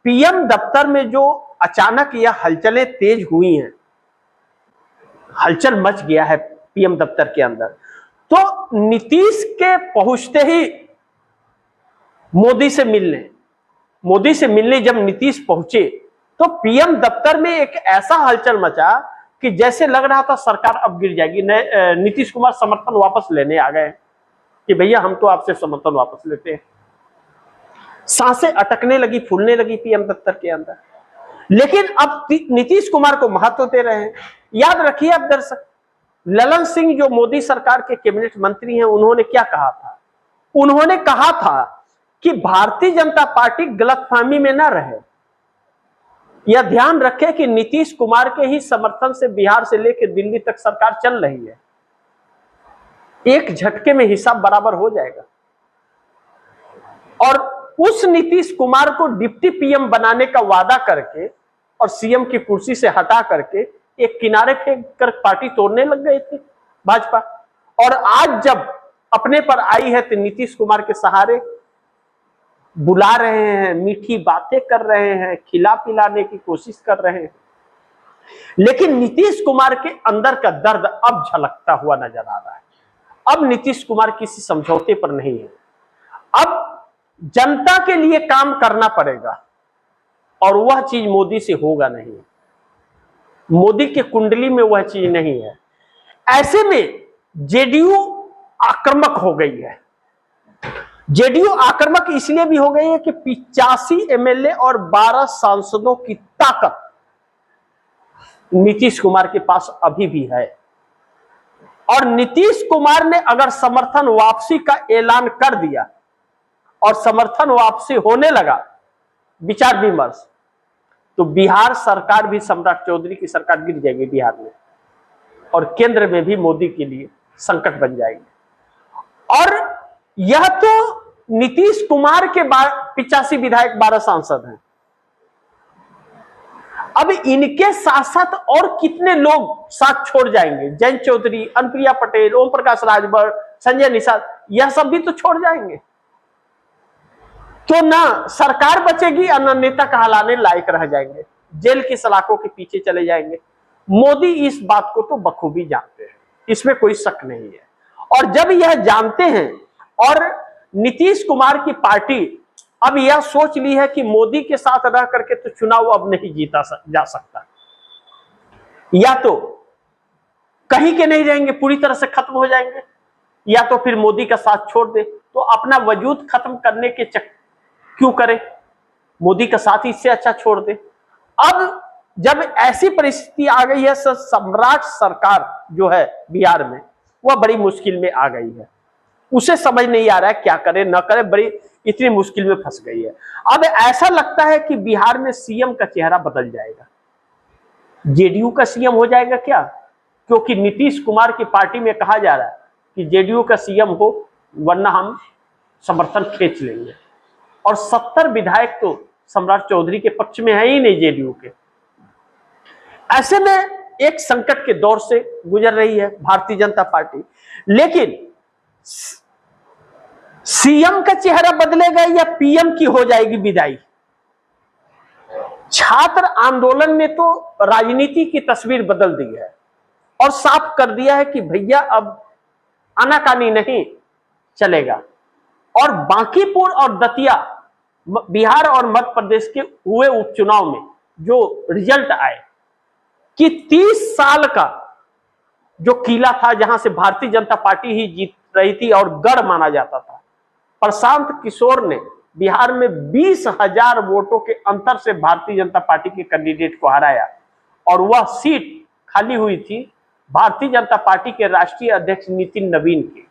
PM दफ्तर में जो अचानक यह हलचलें तेज हुई हैं, हलचल मच गया है पीएम दफ्तर के अंदर, तो नीतीश के पहुंचते ही मोदी से मिलने जब नीतीश पहुंचे तो पीएम दफ्तर में एक ऐसा हलचल मचा कि जैसे लग रहा था सरकार अब गिर जाएगी। नीतीश कुमार समर्थन वापस लेने आ गए कि भैया हम तो आपसे समर्थन वापस लेते हैं। सांसें अटकने लगी, फूलने लगी पीएम दफ्तर के अंदर। लेकिन अब नीतीश कुमार को महत्व दे रहे हैं। याद रखिए अब दर्शक, ललन सिंह जो मोदी सरकार के कैबिनेट मंत्री हैं, उन्होंने क्या कहा था? उन्होंने कहा था कि भारतीय जनता पार्टी गलतफहमी में न रहे, यह ध्यान रखे कि नीतीश कुमार के ही समर्थन से बिहार से लेकर दिल्ली तक सरकार चल रही है। एक झटके में हिसाब बराबर हो जाएगा। और उस नीतीश कुमार को डिप्टी पीएम बनाने का वादा करके और सीएम की कुर्सी से हटा करके एक किनारे फेंक कर पार्टी तोड़ने लग गए थे भाजपा। और आज जब अपने पर आई है तो नीतीश कुमार के सहारे बुला रहे हैं, मीठी बातें कर रहे हैं, खिला पिलाने की कोशिश कर रहे हैं। लेकिन नीतीश कुमार के अंदर का दर्द अब झलकता हुआ नजर आ रहा है। अब नीतीश कुमार किसी समझौते पर नहीं है। अब जनता के लिए काम करना पड़ेगा और वह चीज मोदी से होगा नहीं। मोदी के कुंडली में वह चीज नहीं है। ऐसे में जेडीयू आक्रामक हो गई है। जेडीयू आक्रामक इसलिए भी हो गई है कि 85 एमएलए और 12 सांसदों की ताकत नीतीश कुमार के पास अभी भी है। और नीतीश कुमार ने अगर समर्थन वापसी का ऐलान कर दिया और समर्थन वापसी होने लगा, विचार विमर्श, तो बिहार सरकार भी सम्राट चौधरी की सरकार गिर जाएगी बिहार में, और केंद्र में भी मोदी के लिए संकट बन जाएगी। और यह तो नीतीश कुमार के 85 विधायक 12 सांसद हैं। अब इनके साथ साथ और कितने लोग साथ छोड़ जाएंगे? जयंत चौधरी, अनुप्रिया पटेल, ओम प्रकाश राजभर, संजय निषाद, यह सब भी तो छोड़ जाएंगे। तो ना सरकार बचेगी और ना नेता कहलाने लायक रह जाएंगे, जेल की सलाखों के पीछे चले जाएंगे। मोदी इस बात को तो बखूबी जानते हैं, इसमें कोई शक नहीं है। और जब यह जानते हैं और नीतीश कुमार की पार्टी अब यह सोच ली है कि मोदी के साथ रह करके तो चुनाव अब नहीं जीता जा सकता, या तो कहीं के नहीं रहेंगे, पूरी तरह से खत्म हो जाएंगे, या तो फिर मोदी का साथ छोड़ दे। तो अपना वजूद खत्म करने के क्यों करे, मोदी का साथ इससे अच्छा छोड़ दे। अब जब ऐसी परिस्थिति आ गई है, सम्राट सरकार जो है बिहार में, वह बड़ी मुश्किल में आ गई है। उसे समझ नहीं आ रहा है क्या करे न करे, बड़ी इतनी मुश्किल में फंस गई है। अब ऐसा लगता है कि बिहार में सीएम का चेहरा बदल जाएगा, जेडीयू का सीएम हो जाएगा क्या? क्योंकि नीतीश कुमार की पार्टी में कहा जा रहा है कि जेडीयू का सीएम हो, वरना हम समर्थन खींच लेंगे। और 70 विधायक तो सम्राट चौधरी के पक्ष में है ही नहीं जेडीयू के। ऐसे में एक संकट के दौर से गुजर रही है भारतीय जनता पार्टी। लेकिन सीएम का चेहरा बदलेगा या पीएम की हो जाएगी विदाई? छात्र आंदोलन ने तो राजनीति की तस्वीर बदल दी है और साफ कर दिया है कि भैया अब आनाकानी नहीं चलेगा। और बांकीपुर और दतिया, बिहार और मध्य प्रदेश के हुए उपचुनाव में जो रिजल्ट आए कि 30 साल का जो किला था, जहां से भारतीय जनता पार्टी ही जीत रही थी और गढ़ माना जाता था, प्रशांत किशोर ने बिहार में 20,000 वोटों के अंतर से भारतीय जनता पार्टी के कैंडिडेट को हराया। और वह सीट खाली हुई थी भारतीय जनता पार्टी के राष्ट्रीय अध्यक्ष नितिन नवीन की।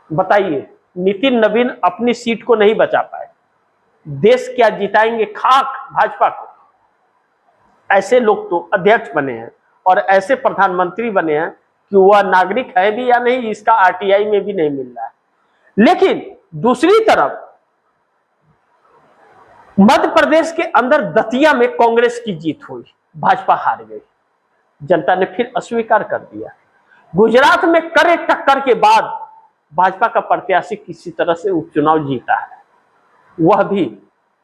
बताइए, नितिन नवीन अपनी सीट को नहीं बचा पाए, देश क्या जिताएंगे? खाक भाजपा को। ऐसे लोग तो अध्यक्ष बने हैं और ऐसे प्रधानमंत्री बने हैं कि वह नागरिक है भी या नहीं, इसका आरटीआई में भी नहीं मिल रहा है। लेकिन दूसरी तरफ मध्य प्रदेश के अंदर दतिया में कांग्रेस की जीत हुई, भाजपा हार गई, जनता ने फिर अस्वीकार कर दिया। गुजरात में कड़े टक्कर के बाद भाजपा का प्रत्याशी किसी तरह से उपचुनाव जीता है, वह भी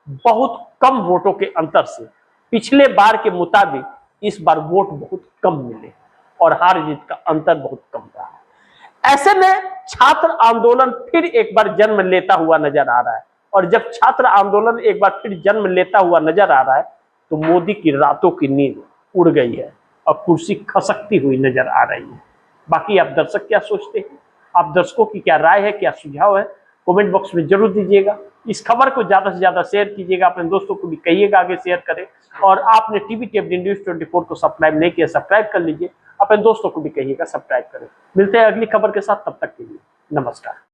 बहुत कम वोटों के अंतर से, पिछले बार के मुताबिक इस बार वोट बहुत कम मिले और हार जीत का अंतर बहुत कम रहा है। ऐसे में छात्र आंदोलन फिर एक बार जन्म लेता हुआ नजर आ रहा है, और जब छात्र आंदोलन एक बार फिर जन्म लेता हुआ नजर आ रहा है तो मोदी की रातों की नींद उड़ गई है और कुर्सी खसकती हुई नजर आ रही है। बाकी आप दर्शक क्या सोचते हैं? आप दर्शकों की क्या राय है, क्या सुझाव है, कमेंट बॉक्स में जरूर दीजिएगा। इस खबर को ज्यादा से ज्यादा शेयर कीजिएगा, अपने दोस्तों को भी कहिएगा आगे शेयर करें। और आपने टीवी टेबडी न्यूज 24 को सब्सक्राइब नहीं किया, सब्सक्राइब कर लीजिए, अपने दोस्तों को भी कहिएगा सब्सक्राइब करें। मिलते हैं अगली खबर के साथ, तब तक के लिए नमस्कार।